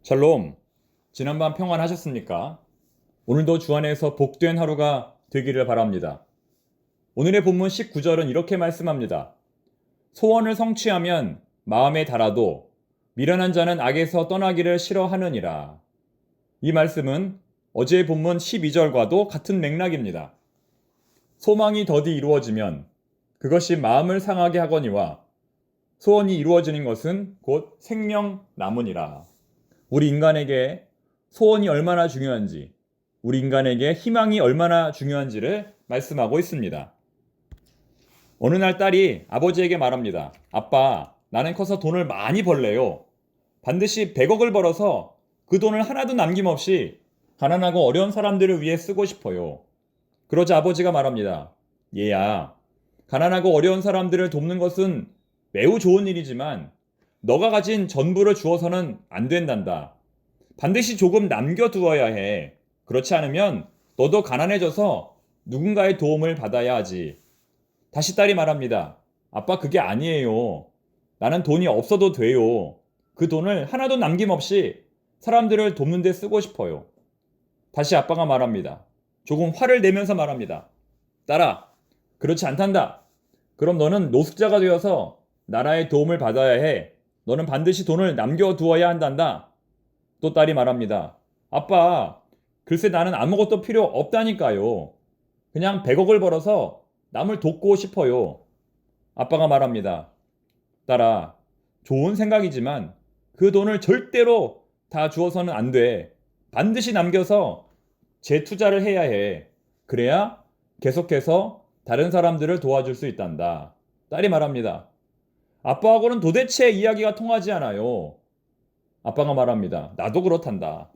샬롬, 지난밤 평안하셨습니까? 오늘도 주 안에서 복된 하루가 되기를 바랍니다. 오늘의 본문 19절은 이렇게 말씀합니다. 소원을 성취하면 마음에 달아도 미련한 자는 악에서 떠나기를 싫어하느니라. 이 말씀은 어제의 본문 12절과도 같은 맥락입니다. 소망이 더디 이루어지면 그것이 마음을 상하게 하거니와 소원이 이루어지는 것은 곧 생명 나무니라. 우리 인간에게 소원이 얼마나 중요한지, 우리 인간에게 희망이 얼마나 중요한지를 말씀하고 있습니다. 어느 날 딸이 아버지에게 말합니다. 아빠, 나는 커서 돈을 많이 벌래요. 반드시 100억을 벌어서 그 돈을 하나도 남김없이 가난하고 어려운 사람들을 위해 쓰고 싶어요. 그러자 아버지가 말합니다. 얘야, 가난하고 어려운 사람들을 돕는 것은 매우 좋은 일이지만 너가 가진 전부를 주어서는 안 된단다. 반드시 조금 남겨두어야 해. 그렇지 않으면 너도 가난해져서 누군가의 도움을 받아야 하지. 다시 딸이 말합니다. 아빠, 그게 아니에요. 나는 돈이 없어도 돼요. 그 돈을 하나도 남김없이 사람들을 돕는 데 쓰고 싶어요. 다시 아빠가 말합니다. 조금 화를 내면서 말합니다. 딸아, 그렇지 않단다. 그럼 너는 노숙자가 되어서 나라의 도움을 받아야 해. 너는 반드시 돈을 남겨두어야 한단다. 또 딸이 말합니다. 아빠, 글쎄 나는 아무것도 필요 없다니까요. 그냥 100억을 벌어서 남을 돕고 싶어요. 아빠가 말합니다. 딸아, 좋은 생각이지만 그 돈을 절대로 다 주어서는 안 돼. 반드시 남겨서 재투자를 해야 해. 그래야 계속해서 다른 사람들을 도와줄 수 있단다. 딸이 말합니다. 아빠하고는 도대체 이야기가 통하지 않아요. 아빠가 말합니다. 나도 그렇단다.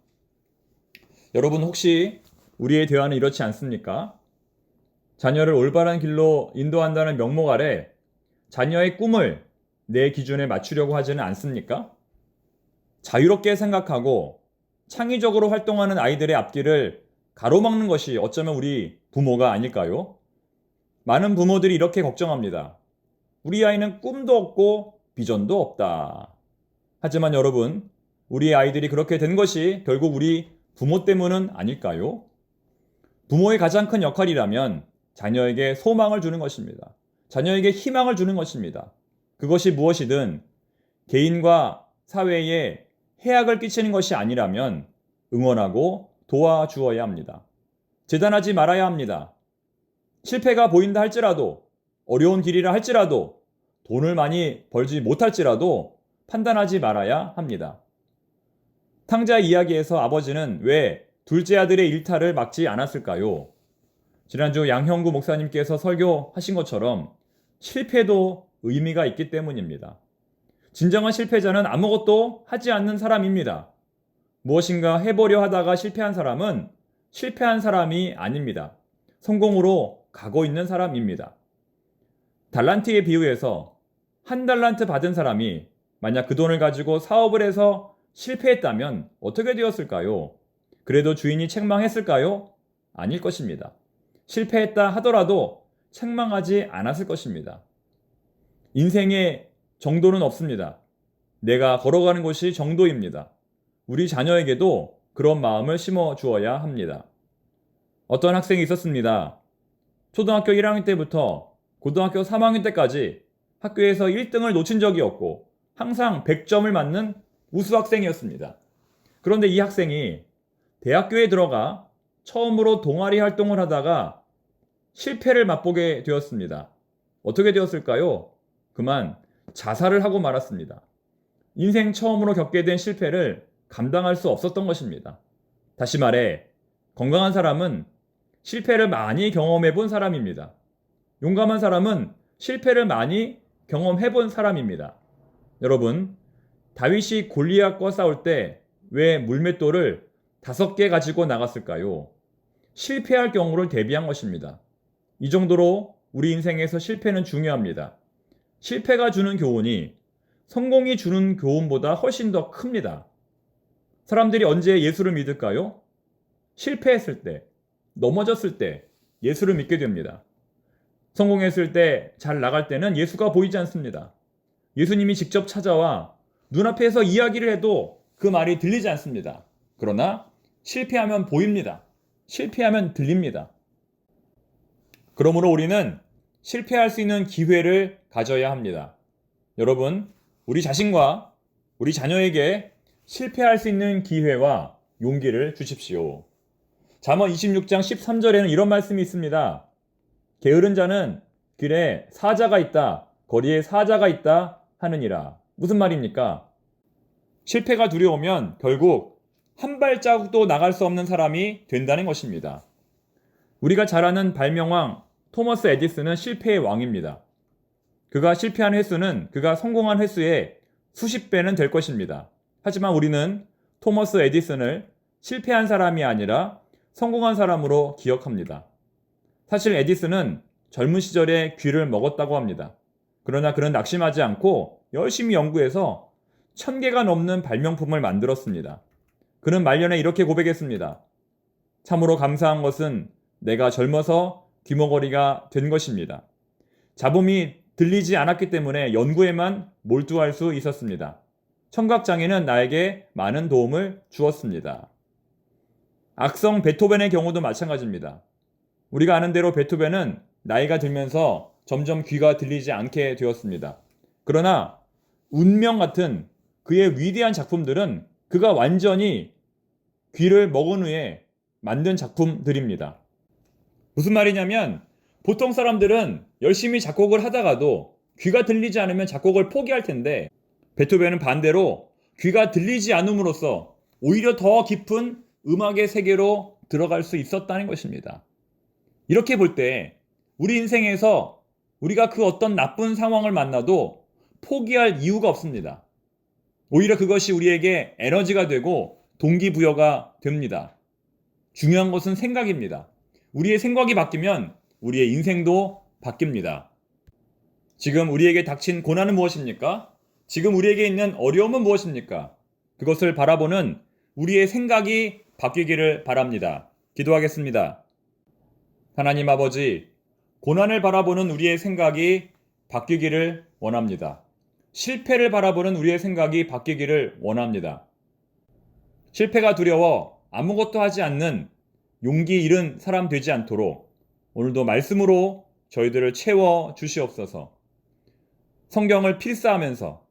여러분 혹시 우리의 대화는 이렇지 않습니까? 자녀를 올바른 길로 인도한다는 명목 아래 자녀의 꿈을 내 기준에 맞추려고 하지는 않습니까? 자유롭게 생각하고 창의적으로 활동하는 아이들의 앞길을 가로막는 것이 어쩌면 우리 부모가 아닐까요? 많은 부모들이 이렇게 걱정합니다. 우리 아이는 꿈도 없고 비전도 없다. 하지만 여러분, 우리 아이들이 그렇게 된 것이 결국 우리 부모 때문은 아닐까요? 부모의 가장 큰 역할이라면 자녀에게 소망을 주는 것입니다. 자녀에게 희망을 주는 것입니다. 그것이 무엇이든 개인과 사회에 해악을 끼치는 것이 아니라면 응원하고 도와주어야 합니다. 재단하지 말아야 합니다. 실패가 보인다 할지라도, 어려운 길이라 할지라도, 돈을 많이 벌지 못할지라도 판단하지 말아야 합니다. 탕자 이야기에서 아버지는 왜 둘째 아들의 일탈을 막지 않았을까요? 지난주 양형구 목사님께서 설교하신 것처럼 실패도 의미가 있기 때문입니다. 진정한 실패자는 아무것도 하지 않는 사람입니다. 무엇인가 해보려 하다가 실패한 사람은 실패한 사람이 아닙니다. 성공으로 가고 있는 사람입니다. 달란트에 비유해서 한 달란트 받은 사람이 만약 그 돈을 가지고 사업을 해서 실패했다면 어떻게 되었을까요? 그래도 주인이 책망했을까요? 아닐 것입니다. 실패했다 하더라도 책망하지 않았을 것입니다. 인생에 정도는 없습니다. 내가 걸어가는 곳이 정도입니다. 우리 자녀에게도 그런 마음을 심어 주어야 합니다. 어떤 학생이 있었습니다. 초등학교 1학년 때부터 고등학교 3학년 때까지 학교에서 1등을 놓친 적이 없고 항상 100점을 맞는 우수 학생이었습니다. 그런데 이 학생이 대학교에 들어가 처음으로 동아리 활동을 하다가 실패를 맛보게 되었습니다. 어떻게 되었을까요? 그만 자살을 하고 말았습니다. 인생 처음으로 겪게 된 실패를 감당할 수 없었던 것입니다. 다시 말해, 건강한 사람은 실패를 많이 경험해 본 사람입니다. 용감한 사람은 실패를 많이 경험해 본 사람입니다. 여러분, 다윗이 골리앗과 싸울 때 왜 물맷돌을 5개 가지고 나갔을까요? 실패할 경우를 대비한 것입니다. 이 정도로 우리 인생에서 실패는 중요합니다. 실패가 주는 교훈이 성공이 주는 교훈보다 훨씬 더 큽니다. 사람들이 언제 예수를 믿을까요? 실패했을 때, 넘어졌을 때 예수를 믿게 됩니다. 성공했을 때, 잘 나갈 때는 예수가 보이지 않습니다. 예수님이 직접 찾아와 눈앞에서 이야기를 해도 그 말이 들리지 않습니다. 그러나 실패하면 보입니다. 실패하면 들립니다. 그러므로 우리는 실패할 수 있는 기회를 가져야 합니다. 여러분, 우리 자신과 우리 자녀에게 실패할 수 있는 기회와 용기를 주십시오. 잠언 26장 13절에는 이런 말씀이 있습니다. 게으른 자는 길에 사자가 있다, 거리에 사자가 있다 하느니라. 무슨 말입니까? 실패가 두려우면 결국 한 발자국도 나갈 수 없는 사람이 된다는 것입니다. 우리가 잘 아는 발명왕 토머스 에디슨은 실패의 왕입니다. 그가 실패한 횟수는 그가 성공한 횟수의 수십 배는 될 것입니다. 하지만 우리는 토머스 에디슨을 실패한 사람이 아니라 성공한 사람으로 기억합니다. 사실 에디슨은 젊은 시절에 귀를 먹었다고 합니다. 그러나 그는 낙심하지 않고 열심히 연구해서 1000개가 넘는 발명품을 만들었습니다. 그는 말년에 이렇게 고백했습니다. 참으로 감사한 것은 내가 젊어서 귀머거리가 된 것입니다. 잡음이 들리지 않았기 때문에 연구에만 몰두할 수 있었습니다. 청각장애는 나에게 많은 도움을 주었습니다. 악성 베토벤의 경우도 마찬가지입니다. 우리가 아는 대로 베토벤은 나이가 들면서 점점 귀가 들리지 않게 되었습니다. 그러나 운명 같은 그의 위대한 작품들은 그가 완전히 귀를 먹은 후에 만든 작품들입니다. 무슨 말이냐면 보통 사람들은 열심히 작곡을 하다가도 귀가 들리지 않으면 작곡을 포기할 텐데 베토벤은 반대로 귀가 들리지 않음으로써 오히려 더 깊은 음악의 세계로 들어갈 수 있었다는 것입니다. 이렇게 볼 때 우리 인생에서 우리가 그 어떤 나쁜 상황을 만나도 포기할 이유가 없습니다. 오히려 그것이 우리에게 에너지가 되고 동기부여가 됩니다. 중요한 것은 생각입니다. 우리의 생각이 바뀌면 우리의 인생도 바뀝니다. 지금 우리에게 닥친 고난은 무엇입니까? 지금 우리에게 있는 어려움은 무엇입니까? 그것을 바라보는 우리의 생각이 바뀌기를 바랍니다. 기도하겠습니다. 하나님 아버지, 고난을 바라보는 우리의 생각이 바뀌기를 원합니다. 실패를 바라보는 우리의 생각이 바뀌기를 원합니다. 실패가 두려워 아무것도 하지 않는 용기 잃은 사람 되지 않도록 오늘도 말씀으로 저희들을 채워 주시옵소서. 성경을 필사하면서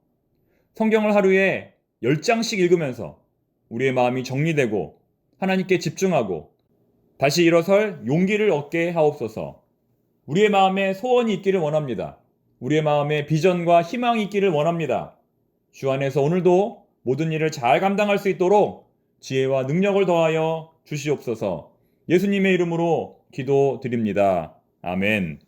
성경을 하루에 10장씩 읽으면서 우리의 마음이 정리되고 하나님께 집중하고 다시 일어설 용기를 얻게 하옵소서. 우리의 마음에 소원이 있기를 원합니다. 우리의 마음에 비전과 희망이 있기를 원합니다. 주 안에서 오늘도 모든 일을 잘 감당할 수 있도록 지혜와 능력을 더하여 주시옵소서. 예수님의 이름으로 기도드립니다. 아멘.